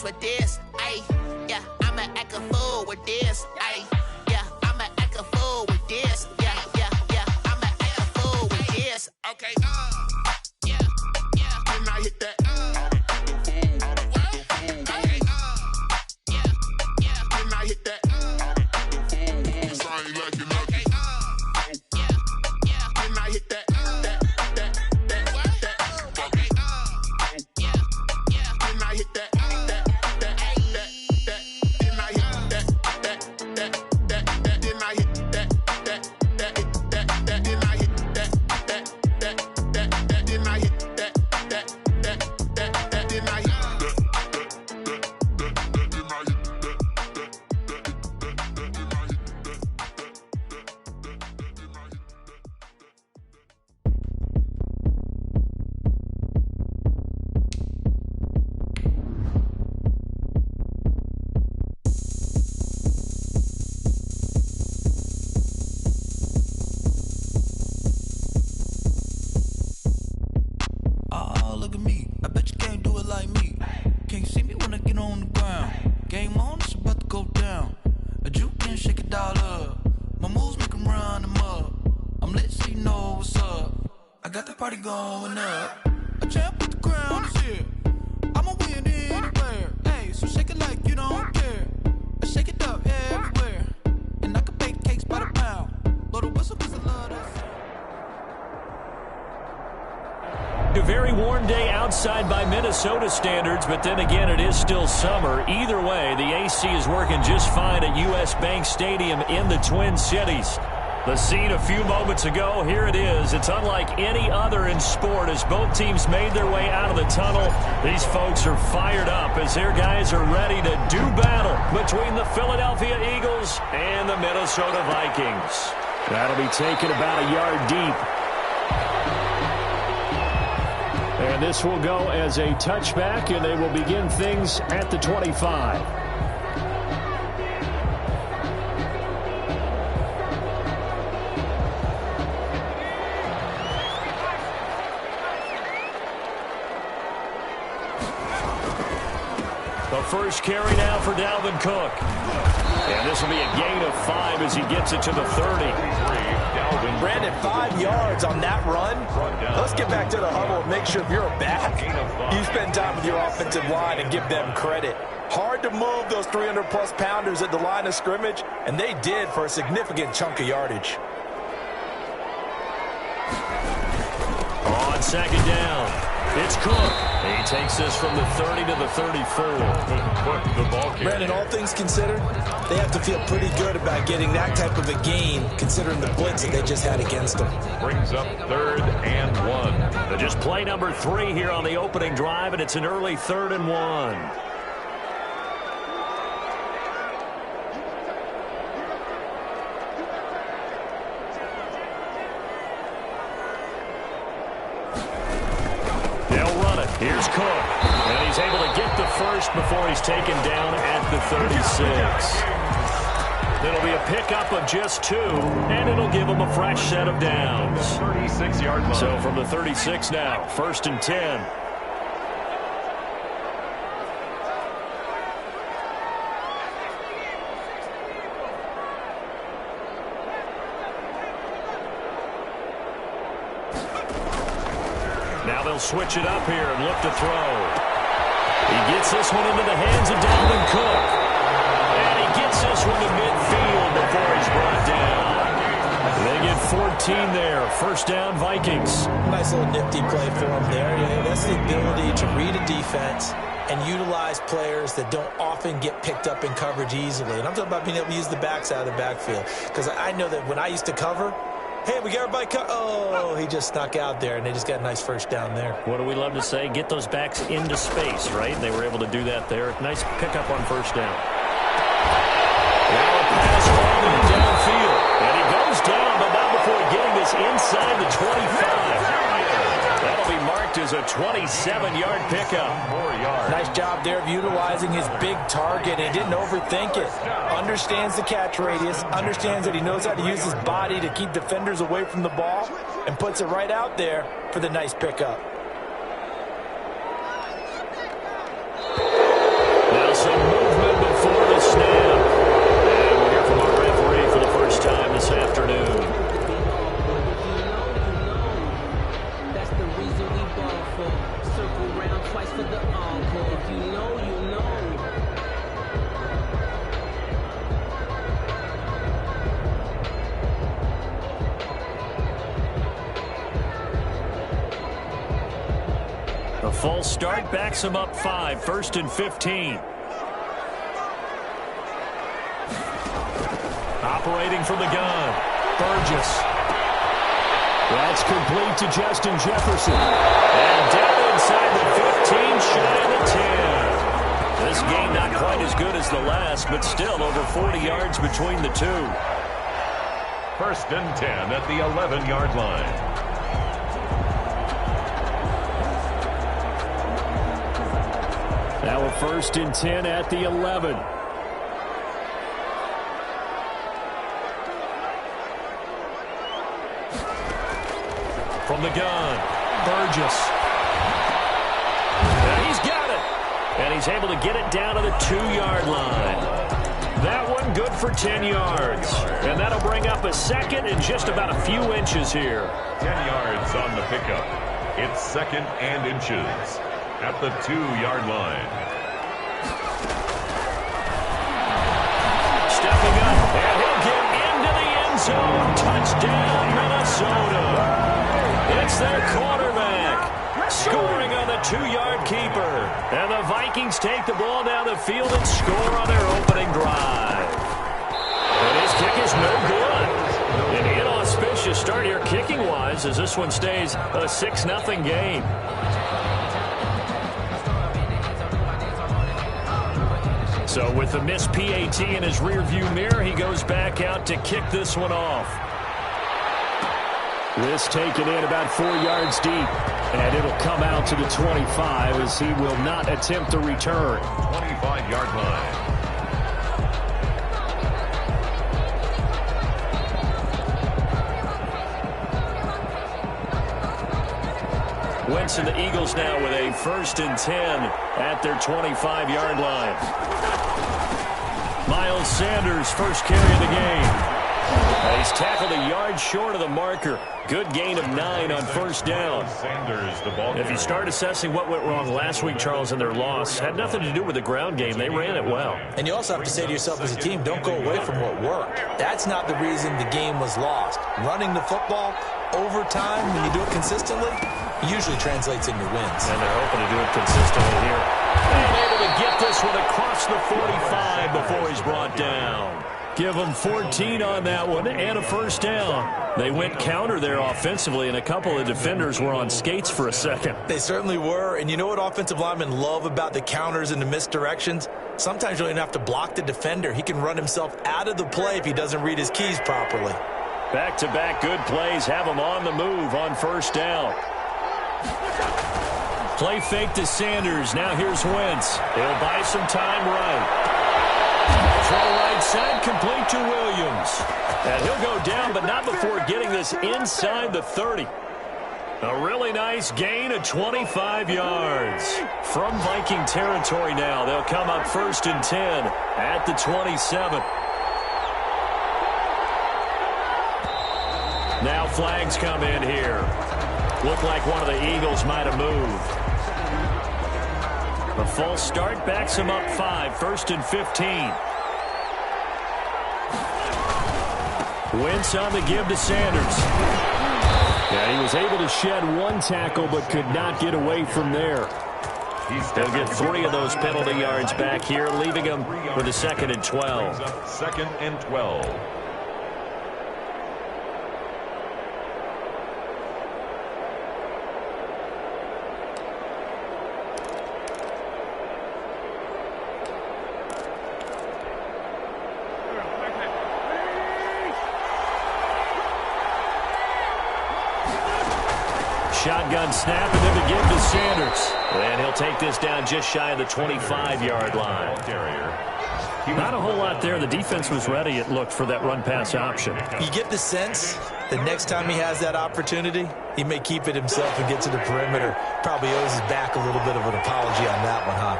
fools with this. Ayy, yeah, I'ma act a fool with this. Ayy, yeah, I'ma act a fool with this. Yeah, yeah, yeah, I'ma act a fool with this. Okay, yeah, yeah. Then I hit that. Okay, yeah, yeah. Then I hit that. Cause I ain't like it. Okay, yeah, yeah. Then I hit that. Going up, a champ with the crown is here. I'ma win anywhere. Hey, so shake it like you don't care. I shake it up everywhere, and I can bake cakes by the pound. Blow the whistle 'cause I love this. A very warm day outside by Minnesota standards, but then again, it is still summer. Either way, the AC is working just fine at U.S. Bank Stadium in the Twin Cities. The scene a few moments ago, here it is. It's unlike any other in sport as both teams made their way out of the tunnel. These folks are fired up as their guys are ready to do battle between the Philadelphia Eagles and the Minnesota Vikings. That'll be taken about a yard deep. And this will go as a touchback, and they will begin things at the 25. First carry now for Dalvin Cook. And this will be a gain of 5 as he gets it to the 30. Brandon, 5 yards on that run. Let's get back to the huddle and make sure if you're a back, you spend time with your offensive line and give them credit. Hard to move those 300-plus pounders at the line of scrimmage, and they did for a significant chunk of yardage. On second down, it's Cook. He takes this from the 30 to the 34. Brandon, all things considered, they have to feel pretty good about getting that type of a gain, considering the blitz that they just had against them. Brings up 3rd and 1. Just play number 3 here on the opening drive, and it's an early 3rd and 1. Here's Cook, and he's able to get the first before he's taken down at the 36. It'll be a pickup of just 2, and it'll give him a fresh set of downs. 36-yard line. So from the 36 now, 1st and 10. Now they'll switch it up here and look to throw. He gets this one into the hands of Dalvin Cook. And he gets this one to midfield before he's brought down. They get 14 there. 1st down, Vikings. Nice little nifty play for him there. Yeah, that's the ability to read a defense and utilize players that don't often get picked up in coverage easily. And I'm talking about being able to use the backs out of the backfield. Because I know that when I used to cover, hey, we got everybody cut. Oh, he just snuck out there, and they just got a nice 1st down there. What do we love to say? Get those backs into space, right? They were able to do that there. Nice pickup on 1st down. Now a pass falling downfield. And he goes down, but not before getting this inside the 25. That'll be marked as a 27-yard pickup. 4 yards. Nice job there of utilizing his big target and didn't overthink it. Understands the catch radius, understands that he knows how to use his body to keep defenders away from the ball, and puts it right out there for the nice pickup. false start backs him up 5, 1st and 15. Operating from the gun, Burgess. That's complete to Justin Jefferson. And down inside the 15, shy of the 10. This game not quite as good as the last, but still over 40 yards between the two. 1st and 10 at the 11-yard line. Now a 1st and 10 at the 11. From the gun, Burgess. And he's got it. And he's able to get it down to the 2-yard line. That one good for 10 yards. And that'll bring up a 2nd and just about a few inches here. 10 yards on the pickup. It's 2nd and inches at the 2-yard line. Stepping up, and he'll get into the end zone. Touchdown, Minnesota. It's their quarterback scoring on the 2-yard keeper. And the Vikings take the ball down the field and score on their opening drive. And his kick is no good. An inauspicious start here kicking-wise as this one stays a 6-0 game. So with the missed PAT in his rearview mirror, he goes back out to kick this one off. This taken in about 4 yards deep, and it'll come out to the 25 as he will not attempt to return. 25-yard line. Wentz and the Eagles now with a 1st and 10 at their 25-yard line. Miles Sanders, first carry of the game. He's tackled a yard short of the marker. Good gain of 9 on 1st down. If you start assessing what went wrong last week, Charles, in their loss, had nothing to do with the ground game. They ran it well. And you also have to say to yourself as a team, don't go away from what worked. That's not the reason the game was lost. Running the football over time, when you do it consistently, usually translates into wins. And they're hoping to do it consistently here. And able to get this one across the 45 before he's brought down. Give them 14 on that one and a 1st down. They went counter there offensively, and a couple of defenders were on skates for a second. They certainly were, and you know what offensive linemen love about the counters and the misdirections? Sometimes you don't even have to block the defender. He can run himself out of the play if he doesn't read his keys properly. Back-to-back good plays have him on the move on 1st down. Play fake to Sanders. Now here's Wentz. He'll buy some time right. Throw right side, complete to Williams. And he'll go down, but not before getting this inside the 30. A really nice gain of 25 yards. From Viking territory now, they'll come up 1st and 10 at the 27. Now flags come in here. Looked like one of the Eagles might have moved. A false start backs him up 5, 1st and 15. Wentz on the give to Sanders. Yeah, he was able to shed one tackle but could not get away from there. They'll get 3 of those penalty yards back here, leaving him with a 2nd and 12. 2nd and 12. Shotgun snap and then to give to Sanders. And he'll take this down just shy of the 25-yard line. Not a whole lot there. The defense was ready, it looked, for that run-pass option. You get the sense that next time he has that opportunity, he may keep it himself and get to the perimeter. Probably owes his back a little bit of an apology on that one, huh?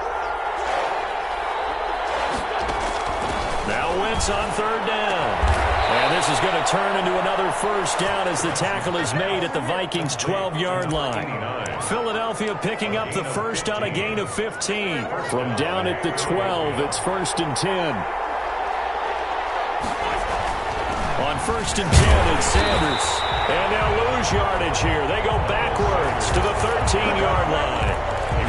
Now Wentz on 3rd down. And this is going to turn into another 1st down as the tackle is made at the Vikings' 12-yard line. Philadelphia picking up the 1st on a gain of 15. From down at the 12, it's 1st and 10. On 1st and 10, it's Sanders. And they'll lose yardage here. They go backwards to the 13-yard line.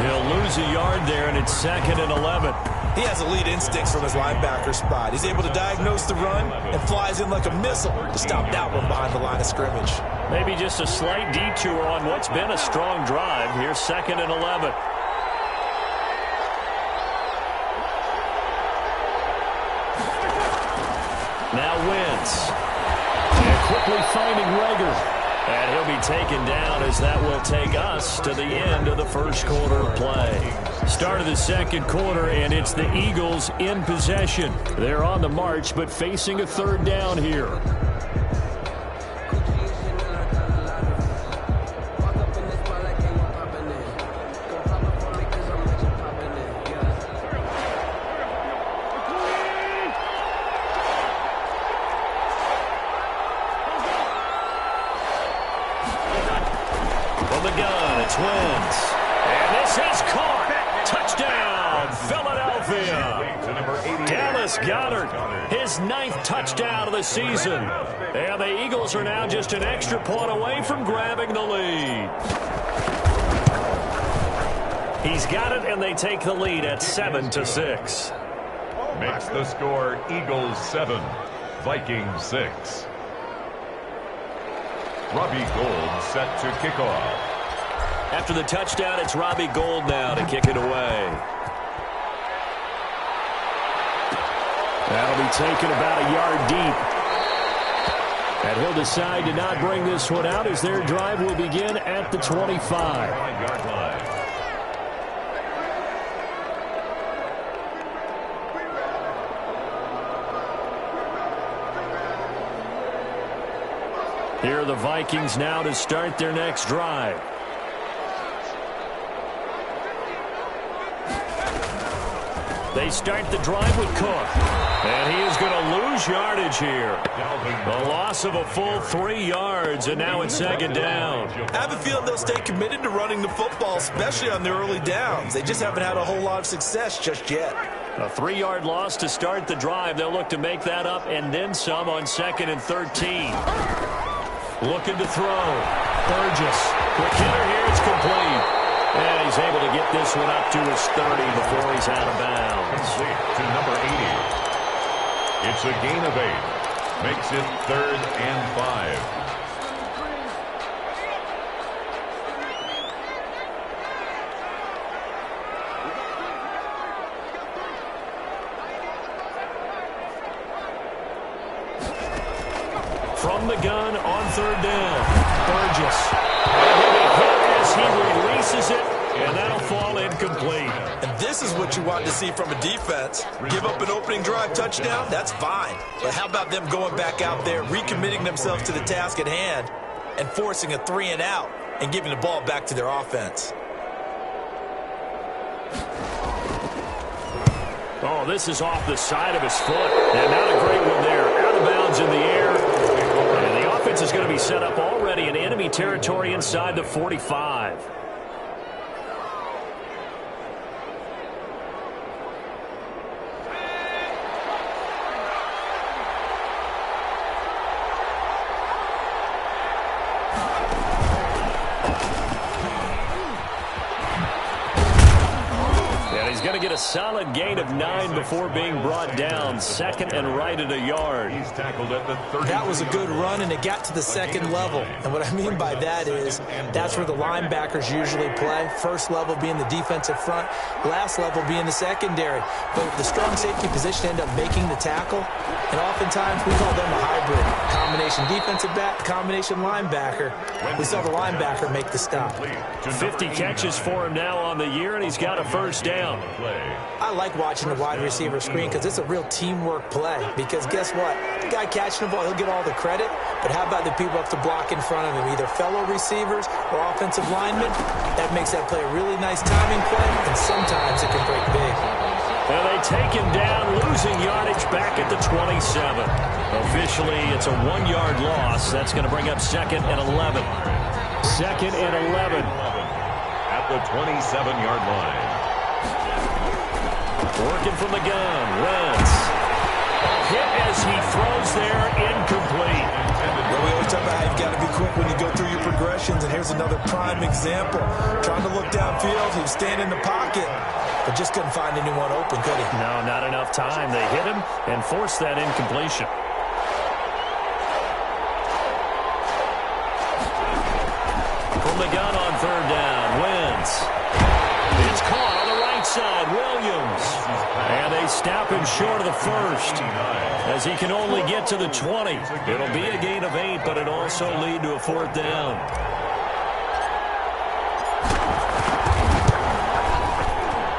He'll lose a yard there, and it's 2nd and 11. He has elite instincts from his linebacker spot. He's able to diagnose the run and flies in like a missile to stop that one behind the line of scrimmage. Maybe just a slight detour on what's been a strong drive. Here's 2nd and 11. Now Wentz. And quickly finding Rager. And he'll be taken down as that will take us to the end of the first quarter of play. Start of the second quarter, and it's the Eagles in possession. They're on the march, but facing a 3rd down here. From the gun, it's Wentz. And this is caught. Touchdown, Philadelphia. Dallas Goedert, his 9th touchdown of the season. And the Eagles are now just an extra point away from grabbing the lead. He's got it, and they take the lead at 7-6. Makes the score Eagles 7, Vikings 6. Robbie Gould set to kick off. After the touchdown, it's Robbie Gould now to kick it away. That'll be taken about a yard deep. And he'll decide to not bring this one out as their drive will begin at the 25. 5-yard line. Here are the Vikings now to start their next drive. They start the drive with Cook. And he is going to lose yardage here. A loss of a full 3 yards, and now it's 2nd down. I have a feeling they'll stay committed to running the football, especially on their early downs. They just haven't had a whole lot of success just yet. A 3-yard loss to start the drive. They'll look to make that up and then some on 2nd and 13. Looking to throw. Burgess. Quick hitter here. It's complete. And he's able to get this one up to his 30 before he's out of bounds. Complete to number 80. It's a gain of 8. Makes it 3rd and 5. From the gun on 3rd down. Burgess. As he releases it, and that'll fall incomplete. And this is what you want to see from a defense. Give up an opening drive touchdown, that's fine. But how about them going back out there, recommitting themselves to the task at hand, and forcing a 3 and out, and giving the ball back to their offense? Oh, this is off the side of his foot. And not a great one there. Out of bounds in the air. And the offense is going to be set up already in enemy territory inside the 45. Going to get a solid gain of 9 before being brought down. 2nd and right at a yard. He's tackled at the 30. That was a good run, and it got to the 2nd level. And what I mean by that is that's where the linebackers usually play. First level being the defensive front, last level being the secondary. But the strong safety position ended up making the tackle, and oftentimes we call them a hybrid. Combination defensive back, combination linebacker. We saw the linebacker make the stop. 50 catches for him now on the year, and he's got a 1st down. I like watching the wide receiver screen because it's a real teamwork play. Because guess what? The guy catching the ball, he'll get all the credit. But how about the people up to block in front of him, either fellow receivers or offensive linemen? That makes that play a really nice timing play, and sometimes it can break big. And they take him down, losing yardage back at the 27. Officially, it's a 1-yard loss. That's going to bring up 2nd and 11. 2nd and 11. At the 27-yard line. Working from the gun, Wentz. Hit as he throws there, incomplete. Well, we always talk about how you've got to be quick when you go through your progressions, and here's another prime example. Trying to look downfield, he was standing in the pocket, but just couldn't find anyone open, could he? No, not enough time. They hit him and forced that incompletion. From the gun on third down, Wentz. It's caught on the right side, Williams. And they stop him short of the first, as he can only get to the 20. It'll be a gain of 8, but it'll also lead to a fourth down.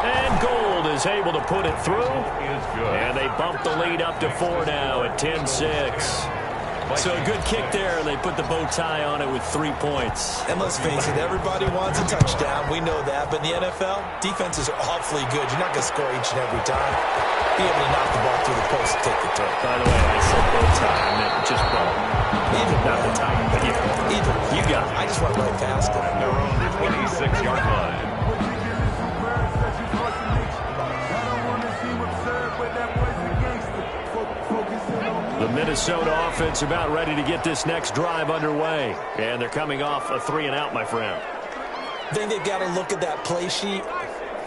And Gold is able to put it through. And they bump the lead up to 4 now at 10-6. So a good kick there, and they put the bow tie on it with 3 points. And let's face it, everybody wants a touchdown. We know that. But in the NFL, defenses are awfully good. You're not going to score each and every time. Be able to knock the ball through the post and take the turn. By the way, I said bow tie. I meant just ball. Either not the tie, but yeah. Either. You got it. I just went right past it. They're on the 26-yard line. The Minnesota offense about ready to get this next drive underway. And they're coming off a 3-and-out, my friend. I think they've got to look at that play sheet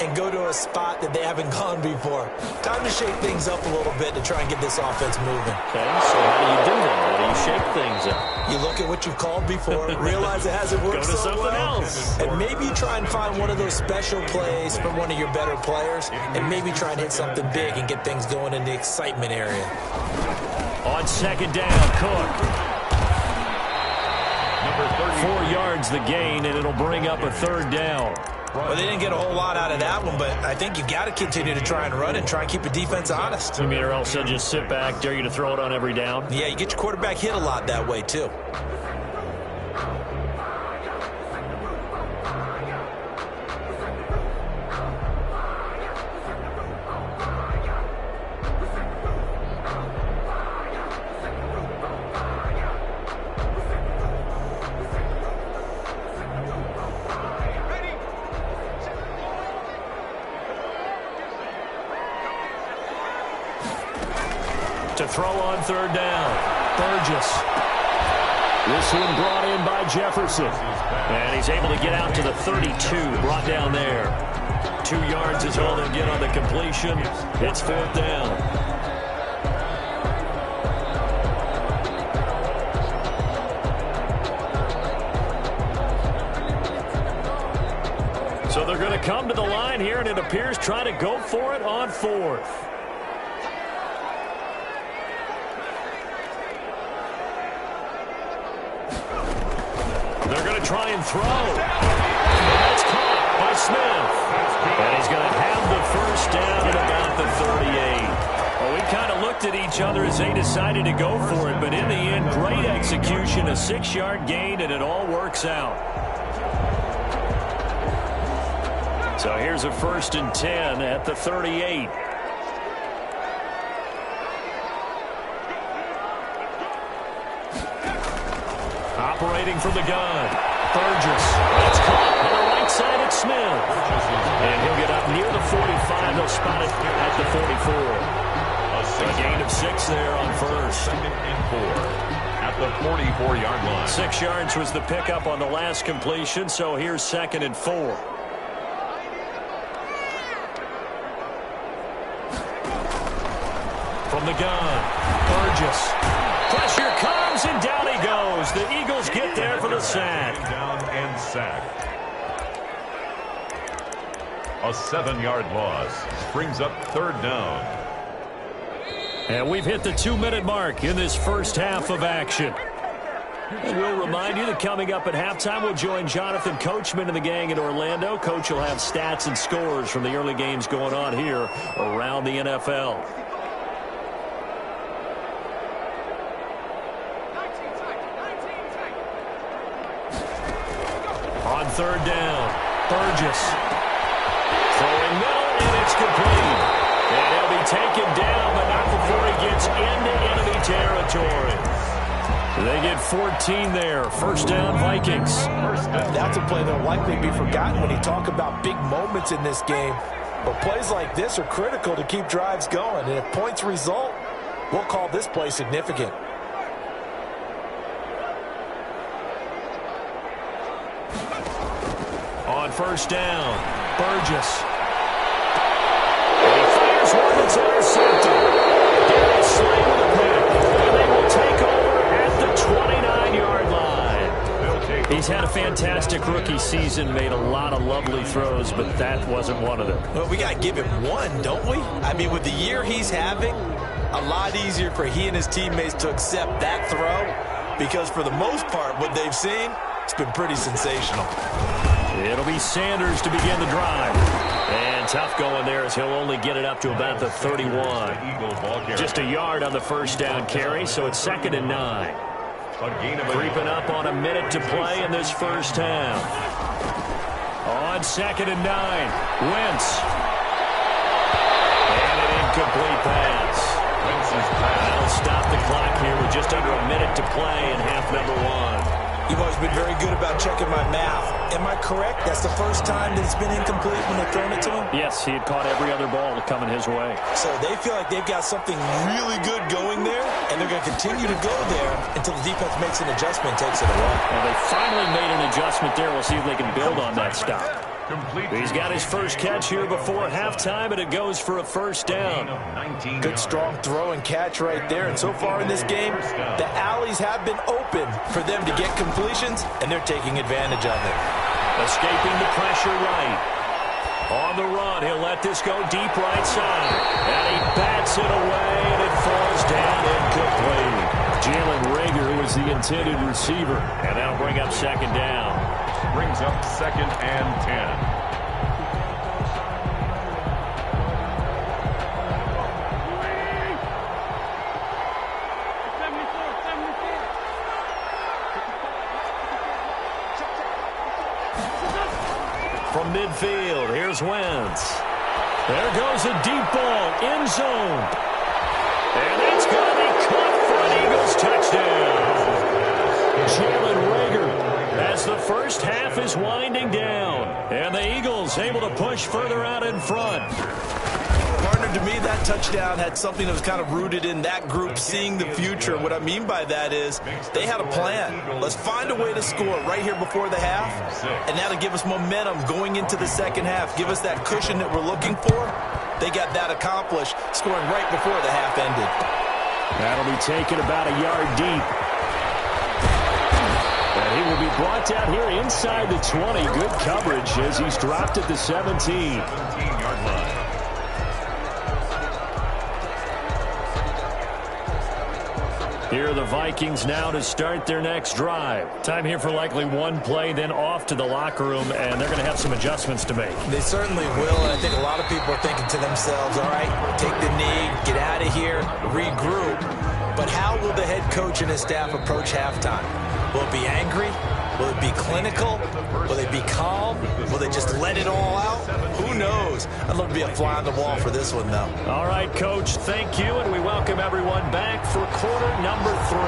and go to a spot that they haven't gone before. Time to shake things up a little bit to try and get this offense moving. Okay, so how do you do that? How do you shake things up? You look at what you've called before, realize it hasn't worked Go to so something well, else. and maybe try and find one of those special plays from one of your better players, and maybe try and hit something big and get things going in the excitement area. On second down, Cook. 4 yards the gain, and it'll bring up a third down. Well, they didn't get a whole lot out of that one, but I think you've got to continue to try and run and try and keep the defense honest. You mean, or else they'll just sit back, dare you to throw it on every down? Yeah, you get your quarterback hit a lot that way, too. To throw on third down, Burgess. This one brought in by Jefferson. And he's able to get out to the 32, brought down there. 2 yards is all they'll get on the completion. It's fourth down. So they're going to come to the line here, and it appears try to go for it on fourth. They're going to try and throw. And that's caught by Smith. And he's going to have the first down at about the 38. Well, we kind of looked at each other as they decided to go for it, but in the end, great execution, a 6-yard gain, and it all works out. So here's a 1st and 10 at the 38. Operating from the gun, Burgess. That's caught on the right side at Smith. And he'll get up near the 45. They'll spot it at the 44. A gain of 6 there on first. 2nd and 4 at the 44-yard line. 6 yards was the pickup on the last completion, so here's 2nd and 4. From the gun, Burgess. Pressure comes, and down he goes. The Eagles get there for the sack. Down and sacked. A 7-yard loss brings up 3rd down. And we've hit the 2-minute mark in this first half of action. And we'll remind you that coming up at halftime, we'll join Jonathan Coachman and the gang in Orlando. Coach will have stats and scores from the early games going on here around the NFL. On third down, Burgess. Throwing middle, and it's complete. And he'll be taken down, but not before he gets into enemy territory. They get 14 there. First down, Vikings. That's a play that'll likely be forgotten when you talk about big moments in this game. But plays like this are critical to keep drives going. And if points result, we'll call this play significant. first down. Burgess. And he fires one that's intercepted. Darius Slay with a pick. And they will take over at the 29-yard line. He's had a fantastic rookie season, made a lot of lovely throws, but that wasn't one of them. Well, we got to give him one, don't we? I mean, with the year he's having, a lot easier for he and his teammates to accept that throw, because for the most part, what they've seen, it's been pretty sensational. It'll be Sanders to begin the drive. And tough going there as he'll only get it up to about the 31. Just a yard on the first down carry, so it's 2nd and 9. Creeping up on a minute to play in this first half. On 2nd and 9, Wentz. And an incomplete pass. That'll stop the clock here with just under a minute to play in half number 1. You've always been very good about checking my math. Am I correct? That's the first time that it's been incomplete when they've thrown it to him? Yes, he had caught every other ball coming his way. So they feel like they've got something really good going there, and they're going to continue to go there until the defense makes an adjustment and takes it away. Well, they finally made an adjustment there. We'll see if they can build on that stop. He's got his first catch here before halftime, and it goes for a first down. Good, strong throw and catch right there. And so far in this game, the alleys have been open for them to get completions, and they're taking advantage of it. Escaping the pressure right. On the run, he'll let this go deep right side. And he bats it away, and it falls down incomplete. Jalen Reagor, who was the intended receiver. And that'll bring up 2nd down. Brings up 2nd and 10. From midfield, here's Wentz. There goes a deep ball, end zone. And it's going to be caught for an Eagles touchdown. Jalen Reagor as the first half is winding down. And the Eagles able to push further out in front. Partner, to me, that touchdown had something that was kind of rooted in that group seeing the future. What I mean by that is they had a plan. Let's find a way to score right here before the half, and that'll give us momentum going into the second half, give us that cushion that we're looking for. They got that accomplished, scoring right before the half ended. That'll be taken about a yard deep. And he will be brought down here inside the 20. Good coverage as he's dropped at the 17. 17-yard line. Here are the Vikings now to start their next drive. Time here for likely one play, then off to the locker room, and they're going to have some adjustments to make. They certainly will, and I think a lot of people are thinking to themselves, all right, take the knee, get out of here, regroup. But how will the head coach and his staff approach halftime? Will it be angry? Will it be clinical? Will they be calm? Will they just let it all out? Who knows? I'd love to be a fly on the wall for this one, though. All right, Coach, thank you, and we welcome everyone back for quarter number 3.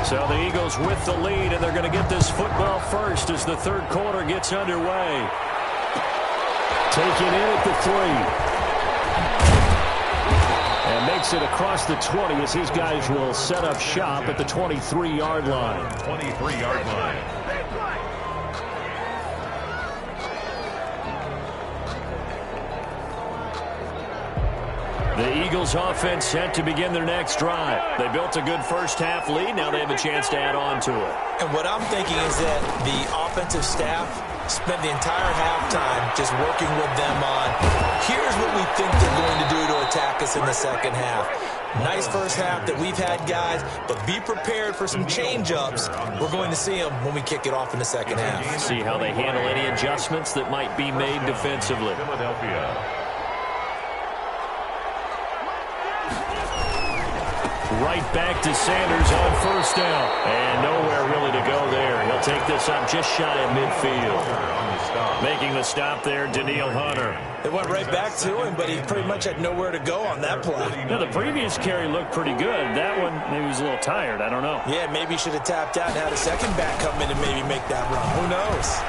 So the Eagles with the lead, and they're going to get this football first as the third quarter gets underway. Taken in at the 3. And makes it across the 20 as his guys will set up shop at the 23-yard line. 23-yard line. The Eagles offense set to begin their next drive. They built a good first half lead. Now they have a chance to add on to it. And what I'm thinking is that the offensive staff spent the entire halftime just working with them on, here's what we think they're going to do to attack us in the second half. Nice first half that we've had, guys, but be prepared for some change-ups. We're going to see them when we kick it off in the second half. See how they handle any adjustments that might be made defensively. Philadelphia. Right back to Sanders on first down. And nowhere really to go there. He'll take this up just shy of midfield. Making the stop there, Danielle Hunter. They went right back to him, but he pretty much had nowhere to go on that play. Yeah, the previous carry looked pretty good. That one, he was a little tired. I don't know. Yeah, maybe he should have tapped out and had a second back come in and maybe make that run. Who knows?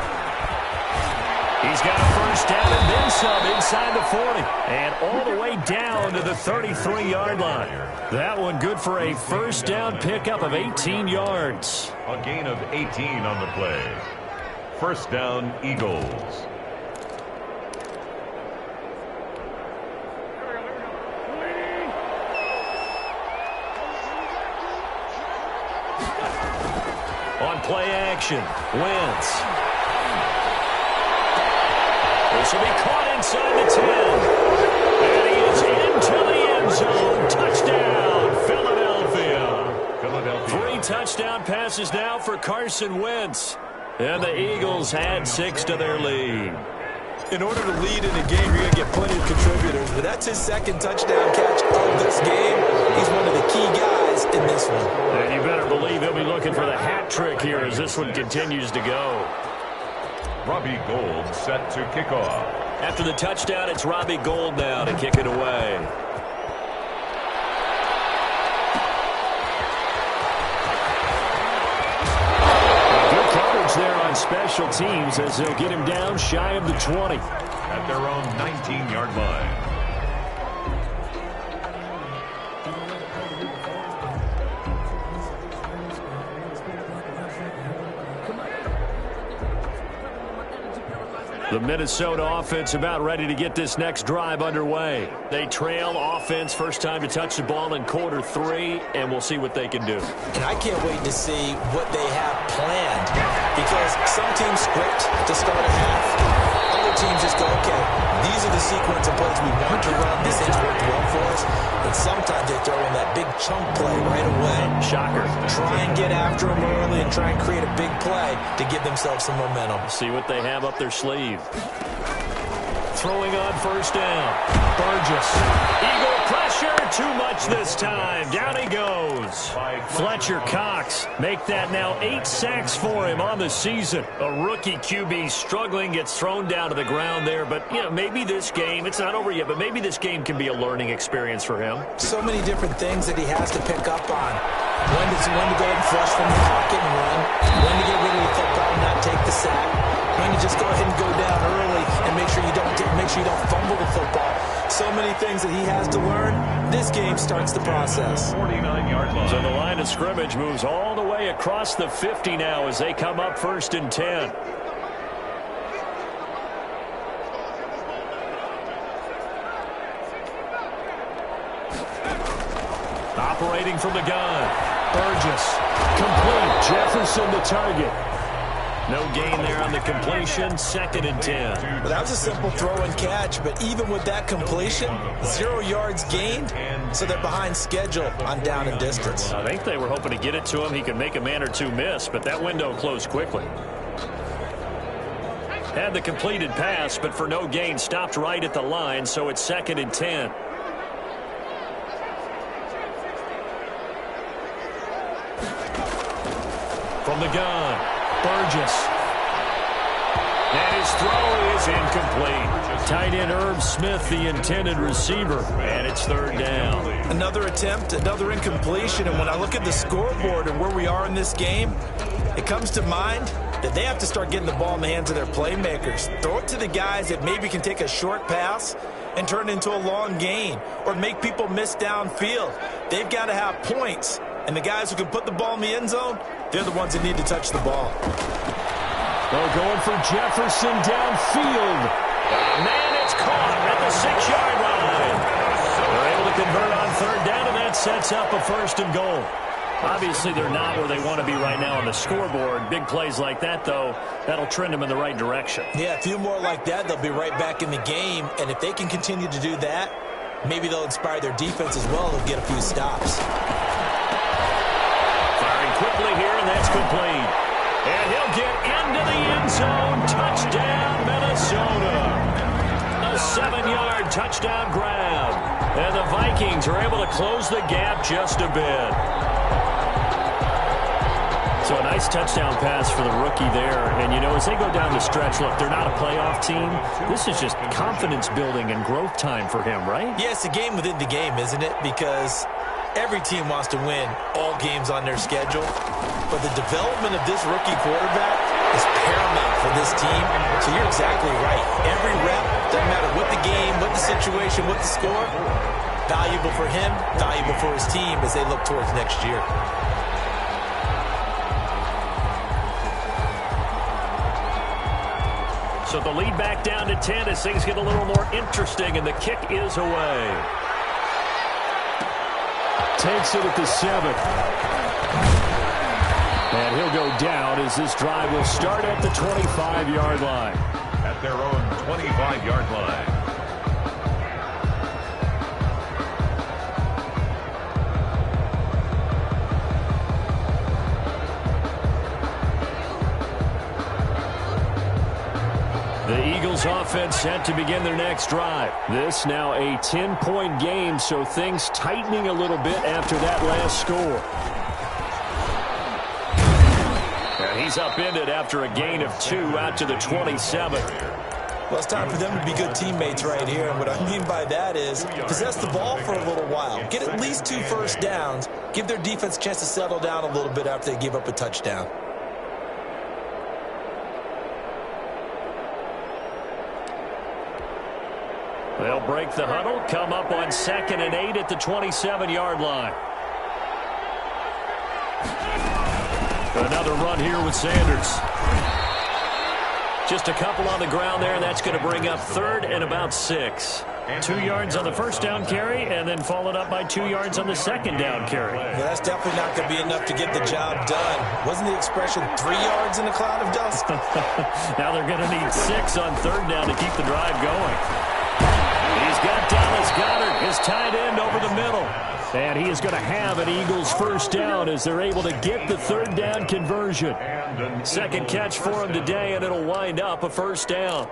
He's got a first First down and then some inside the 40. And all the way down to the 33-yard line. That one good for a first down pickup of 18 yards. A gain of 18 on the play. First down, Eagles. On play action, Wentz. This will be caught inside the 10. And he is into the end zone. Touchdown, Philadelphia. 3 touchdown passes now for Carson Wentz. And the Eagles add 6 to their lead. In order to lead in a game, you're going to get plenty of contributors, but that's his second touchdown catch of this game. He's one of the key guys in this one. And you better believe he'll be looking for the hat trick here as this one continues to go. Robbie Gould set to kick off. After the touchdown, it's Robbie Gould now to kick it away. Good coverage there on special teams as they'll get him down shy of the 20. At their own 19-yard line. The Minnesota offense about ready to get this next drive underway. They trail offense first time to touch the ball in quarter 3, and we'll see what they can do. And I can't wait to see what they have planned, because some teams script to start a half. Other teams just go, okay, these are the sequence of plays we want to run. This thing's worked well for us. And sometimes they throw in that big chunk play right away. Shocker. Try and get after them early and try and create a big play to give themselves some momentum. See what they have up their sleeve. Throwing on first down. Burgess. Eagle pressure. Too much this time. Down he goes. Fletcher Cox. Make that now 8 sacks for him on the season. A rookie QB struggling, gets thrown down to the ground there. But, you know, maybe this game, it's not over yet, but maybe this game can be a learning experience for him. So many different things that he has to pick up on. When to go ahead and flush from the pocket and run. When to get rid of the football and not take the sack. When to just go ahead and go down early and make sure you don't fumble the football. So many things that he has to learn. This game starts the process. 49-yard line. So the line of scrimmage moves all the way across the 50 now as they come up first and 10. Operating from the gun. Burgess. Complete. Jefferson the target. No gain there on the completion. 2nd and 10. Well, that was a simple throw and catch, but even with that completion, 0 yards gained, so they're behind schedule on down and distance. I think they were hoping to get it to him. He could make a man or two miss, but that window closed quickly. Had the completed pass, but for no gain, stopped right at the line, so it's 2nd and 10. From the gun. Burgess. And his throw is incomplete. Tight end Herb Smith, the intended receiver, and it's 3rd down. Another attempt, another incompletion, and when I look at the scoreboard and where we are in this game, it comes to mind that they have to start getting the ball in the hands of their playmakers. Throw it to the guys that maybe can take a short pass and turn it into a long gain or make people miss downfield. They've got to have points, and the guys who can put the ball in the end zone, they're the ones that need to touch the ball. They're going for Jefferson downfield. Man, it's caught at the 6-yard line. They're able to convert on 3rd down, and that sets up a 1st and goal. Obviously, they're not where they want to be right now on the scoreboard. Big plays like that, though, that'll trend them in the right direction. Yeah, a few more like that, they'll be right back in the game. And if they can continue to do that, maybe they'll inspire their defense as well. They'll get a few stops. Firing quickly here, and that's complete. And he'll get into the end zone. Touchdown, Minnesota. A 7-yard touchdown grab. And the Vikings are able to close the gap just a bit. So a nice touchdown pass for the rookie there. And, you know, as they go down the stretch, look, they're not a playoff team. This is just confidence building and growth time for him, right? Yeah, it's a game within the game, isn't it? Because every team wants to win all games on their schedule. But the development of this rookie quarterback is paramount for this team. So you're exactly right. Every rep, doesn't matter what the game, what the situation, what the score, valuable for him, valuable for his team as they look towards next year. So the lead back down to 10 as things get a little more interesting, and the kick is away. Takes it at the 7. And he'll go down as this drive will start at the 25-yard line. At their own 25-yard line. The Eagles offense set to begin their next drive. This now a 10-point game, so things tightening a little bit after that last score. And he's upended after a gain of 2 out to the 27. Well, it's time for them to be good teammates right here. And what I mean by that is possess the ball for a little while. Get at least 2 first downs. Give their defense a chance to settle down a little bit after they give up a touchdown. They'll break the huddle, come up on 2nd and 8 at the 27-yard line. Another run here with Sanders. Just a couple on the ground there, and that's going to bring up 3rd and about 6. 2 yards on the first down carry, and then followed up by 2 yards on the second down carry. Yeah, that's definitely not going to be enough to get the job done. Wasn't the expression 3 yards in a cloud of dust? Now they're going to need 6 on 3rd down to keep the drive going. He's got Dallas Goedert, his tight end, over the middle. And he is going to have an Eagles first down as they're able to get the 3rd down conversion. Second catch for him today, and it'll wind up a first down.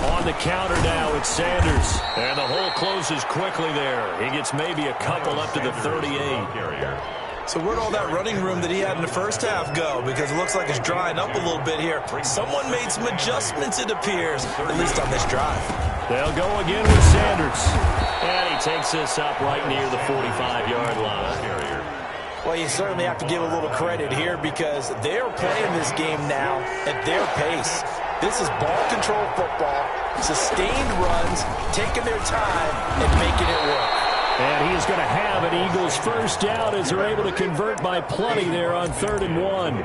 On the counter now, it's Sanders. And the hole closes quickly there. He gets maybe a couple up to the 38. So where'd all that running room that he had in the first half go? Because it looks like it's drying up a little bit here. Someone made some adjustments, it appears, at least on this drive. They'll go again with Sanders. And he takes this up right near the 45-yard line. Well, you certainly have to give a little credit here because they're playing this game now at their pace. This is ball control football, sustained runs, taking their time and making it work. And he is going to have an Eagles first down as they're able to convert by plenty there on 3rd and 1.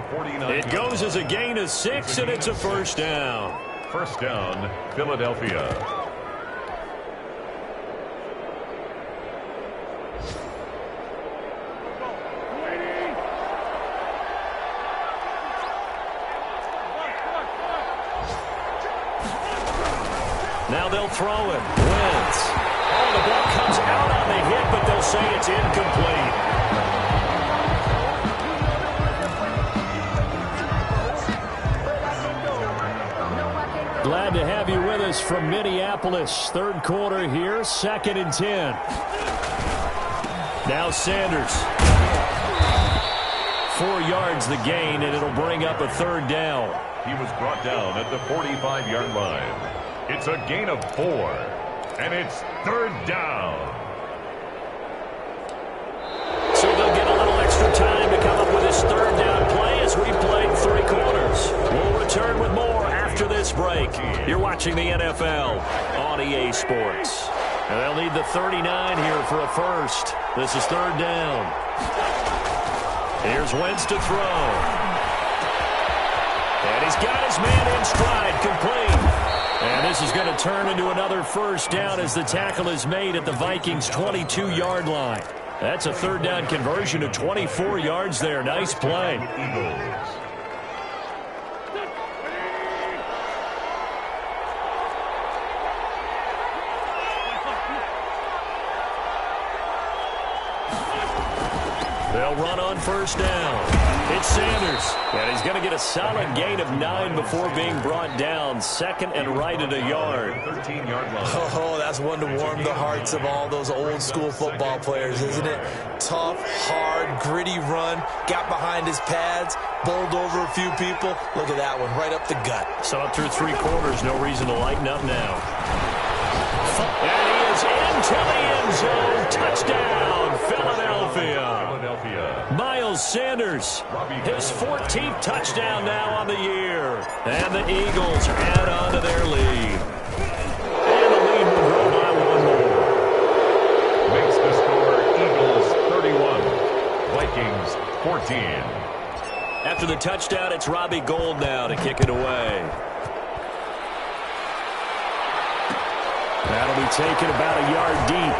It goes as a gain of 6, and it's a first down. First down, Philadelphia. Now they'll throw it. Wentz. Oh, the ball comes out on the hit, but they'll say it's incomplete. Glad to have you with us from Minneapolis. 3rd quarter here, 2nd and 10. Now Sanders. 4 yards the gain, and it'll bring up a 3rd down. He was brought down at the 45-yard line. It's a gain of 4, and it's 3rd down. So they'll get a little extra time to come up with this 3rd down play as we played 3 quarters. We'll return with more after this break. You're watching the NFL on EA Sports. And they'll need the 39 here for a first. This is 3rd down. Here's Wentz to throw. And he's got his man in stride, complete. And this is going to turn into another first down as the tackle is made at the Vikings' 22-yard line. That's a 3rd down conversion of 24 yards there. Nice play. They'll run on first down. It's Sanders, and he's going to get a solid gain of 9 before being brought down. 2nd and right at a yard. 13-yard line. Oh, that's one to warm the hearts of all those old-school football players, isn't it? Tough, hard, gritty run. Got behind his pads, bowled over a few people. Look at that one, right up the gut. So up through 3 quarters, no reason to lighten up now. And he is in Sanders, his 14th touchdown now on the year. And the Eagles add on to their lead. And the lead will grow by one more. Makes the score Eagles 31, Vikings 14. After the touchdown, it's Robbie Gould now to kick it away. That'll be taken about a yard deep.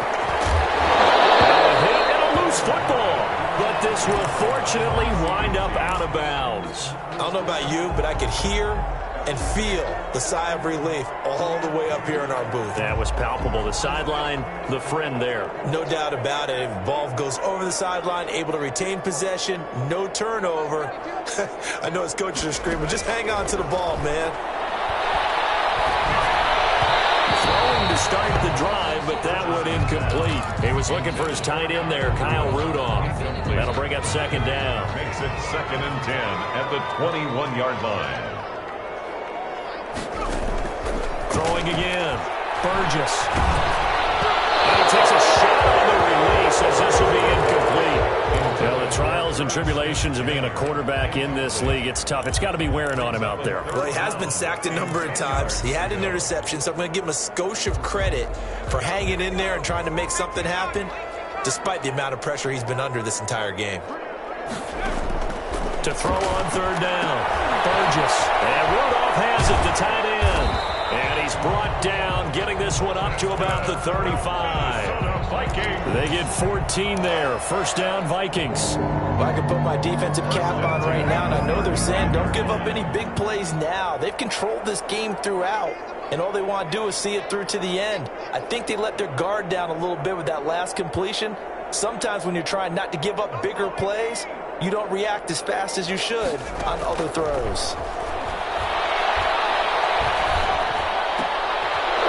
Now a hit and a loose football. But this will fortunately wind up out of bounds. I don't know about you, but I could hear and feel the sigh of relief all the way up here in our booth. That was palpable. The sideline, the friend there. No doubt about it. If the ball goes over the sideline, able to retain possession, no turnover. I know his coaches are screaming, just hang on to the ball, man. Throwing to start the drive, but that one incomplete. He was looking for his tight end there, Kyle Rudolph. That'll bring up second down. Makes it 2nd and 10 at the 21-yard line. Throwing again. Burgess. And he takes a shot on the release as this will be incomplete. Well, the trials and tribulations of being a quarterback in this league, it's tough. It's got to be wearing on him out there. Well, he has been sacked a number of times. He had an interception, so I'm going to give him a skosh of credit for hanging in there and trying to make something happen, despite the amount of pressure he's been under this entire game. To throw on third down. Burgess. And Rudolph has it, the tight end. And he's brought down, getting this one up to about the 35. They get 14 there. First down, Vikings. Well, I can put my defensive cap on right now, and I know they're saying don't give up any big plays now. They've controlled this game throughout, and all they want to do is see it through to the end. I think they let their guard down a little bit with that last completion. Sometimes when you're trying not to give up bigger plays, you don't react as fast as you should on other throws.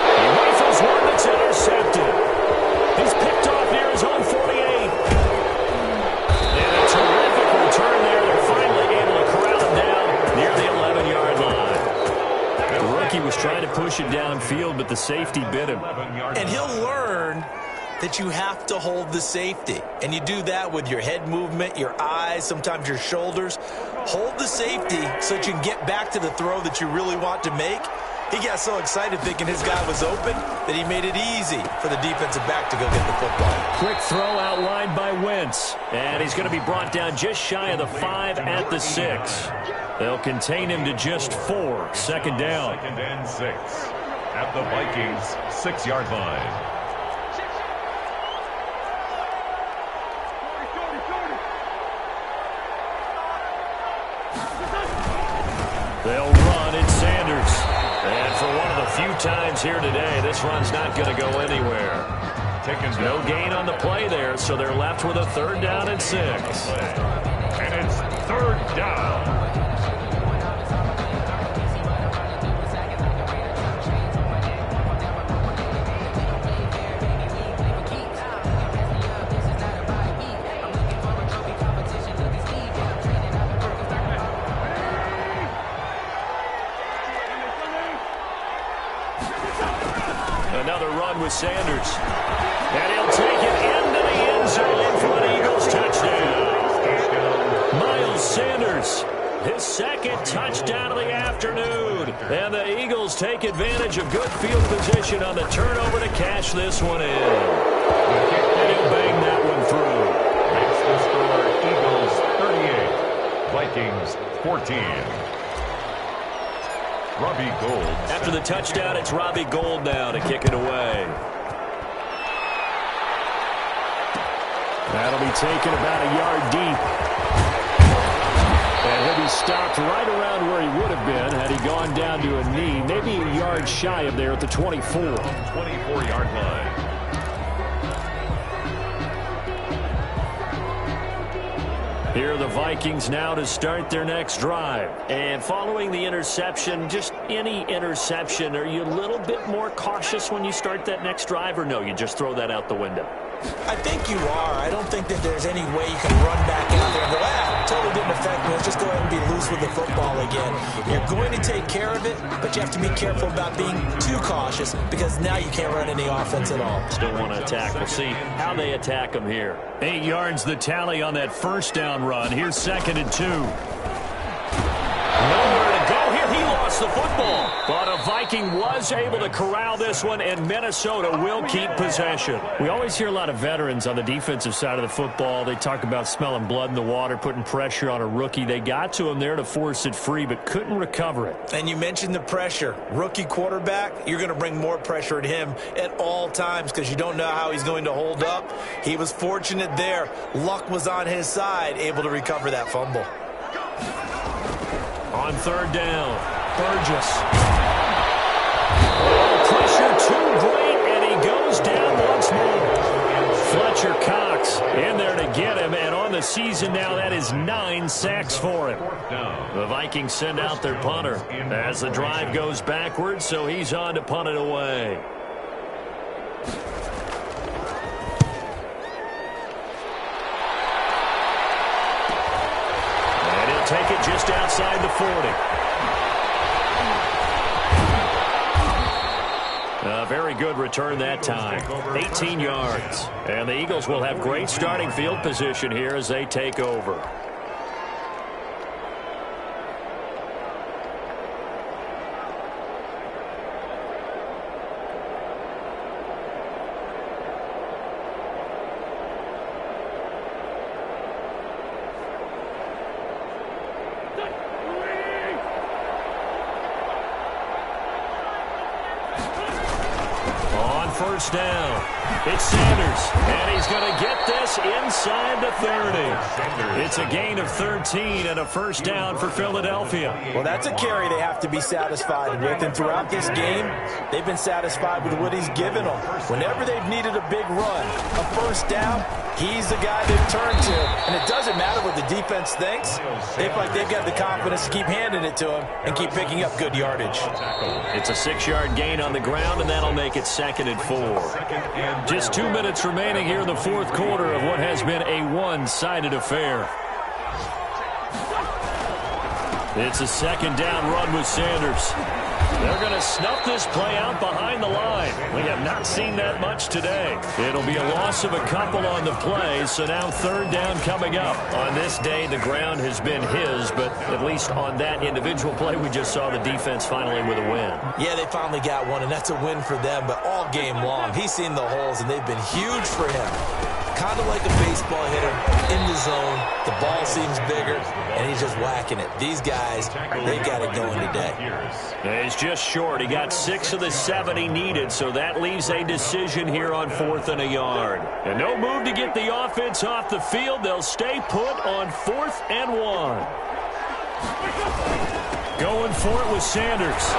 He rifles one that's intercepted. He's picked off near his own 48. And a terrific return there. They're finally able to corral him down near the 11-yard line. The rookie was trying to push it downfield, but the safety bit him. And he'll learn that you have to hold the safety. And you do that with your head movement, your eyes, sometimes your shoulders. Hold the safety so that you can get back to the throw that you really want to make. He got so excited thinking his guy was open that he made it easy for the defensive back to go get the football. Quick throw outlined by Wentz. And he's going to be brought down just shy of the 5 at the 6. They'll contain him to just 4. Second down. 2nd and 6 at the Vikings 6-yard line. They'll run. It's Sanders. And for one of the few times here today, this run's not going to go anywhere. No gain on the play there, so they're left with a 3rd down and 6. And it's 3rd down. Another run with Sanders. And he'll take it into the end zone for an Eagles touchdown. Miles Sanders, his 2nd touchdown of the afternoon. And the Eagles take advantage of good field position on the turnover to cash this one in. And he'll bang that one through. Makes the score Eagles 38, Vikings 14. Robbie Gould. After the touchdown, it's Robbie Gould now to kick it away. That'll be taken about a yard deep. And he'll be stopped right around where he would have been had he gone down to a knee, maybe a yard shy of there at the 24. 24-yard line. Here are the Vikings now to start their next drive. And following the interception, just any interception, are you a little bit more cautious when you start that next drive, or no, you just throw that out the window? I think you are. I don't think that there's any way you can run back out there and go, totally didn't affect me. Let's just go ahead and be loose with the football again. You're going to take care of it, but you have to be careful about being too cautious because now you can't run any offense at all. Still want to attack. We'll see how they attack them here. 8 yards the tally on that first down run. Here's 2nd and 2. Nowhere to go here. He lost the football. But a Viking was able to corral this one, and Minnesota will keep possession. We always hear a lot of veterans on the defensive side of the football. They talk about smelling blood in the water, putting pressure on a rookie. They got to him there to force it free, but couldn't recover it. And you mentioned the pressure. Rookie quarterback, you're going to bring more pressure at him at all times because you don't know how he's going to hold up. He was fortunate there. Luck was on his side, able to recover that fumble. On 3rd down, Burgess. Pressure too great, and he goes down once more. Fletcher Cox in there to get him, and on the season now, that is 9 sacks for him. The Vikings send out their punter as the drive goes backwards, so he's on to punt it away. Take it just outside the 40. A very good return that time. 18 yards. And the Eagles will have great starting field position here as they take over. First down. It's Sanders, and he's going to get this inside the 30. It's a gain of 13 and a first down for Philadelphia. Well, that's a carry they have to be satisfied with, and throughout this game, they've been satisfied with what he's given them. Whenever they've needed a big run, a first down, he's the guy they've turned to, and it doesn't matter what the defense thinks. They feel like they've got the confidence to keep handing it to him and keep picking up good yardage. It's a 6-yard gain on the ground, and that'll make it 2nd and 4. Just 2 minutes remaining here in the 4th quarter of what has been a one-sided affair. It's a 2nd down run with Sanders. They're going to snuff this play out behind the line. We have not seen that much today. It'll be a loss of a couple on the play, so now 3rd down coming up. On this day, the ground has been his, but at least on that individual play, we just saw the defense finally with a win. Yeah, they finally got one, and that's a win for them, but all game long, he's seen the holes, and they've been huge for him. Kind of like a baseball hitter in the zone. The ball seems bigger, and he's just whacking it. These guys, they got it going today. He's just short. He got 6 of the 7 he needed, so that leaves a decision here on 4th and a yard. And no move to get the offense off the field. They'll stay put on 4th and 1. Going for it with Sanders.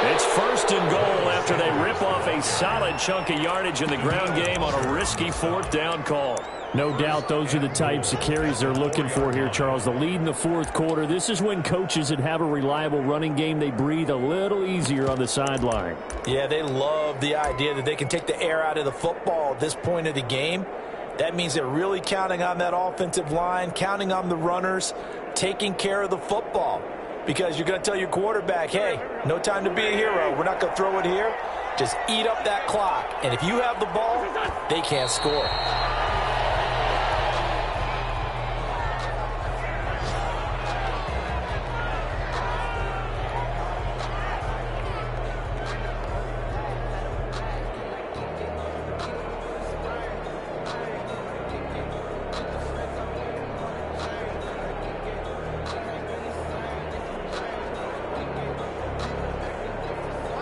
It's 1st and goal after they rip off a solid chunk of yardage in the ground game on a risky 4th down call. No doubt those are the types of carries they're looking for here, Charles. The lead in the 4th quarter. This is when coaches that have a reliable running game, they breathe a little easier on the sideline. Yeah, they love the idea that they can take the air out of the football at this point of the game. That means they're really counting on that offensive line, counting on the runners, taking care of the football. Because you're going to tell your quarterback, hey, no time to be a hero. We're not going to throw it here. Just eat up that clock. And if you have the ball, they can't score.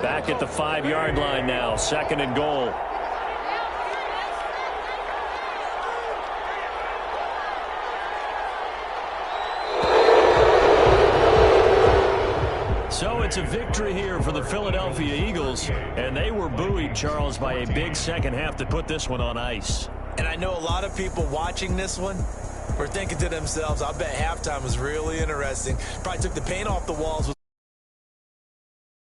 Back at the 5-yard line now, 2nd and goal. So it's a victory here for the Philadelphia Eagles, and they were buoyed, Charles, by a big second half to put this one on ice. And I know a lot of people watching this one were thinking to themselves, I bet halftime was really interesting. Probably took the paint off the walls.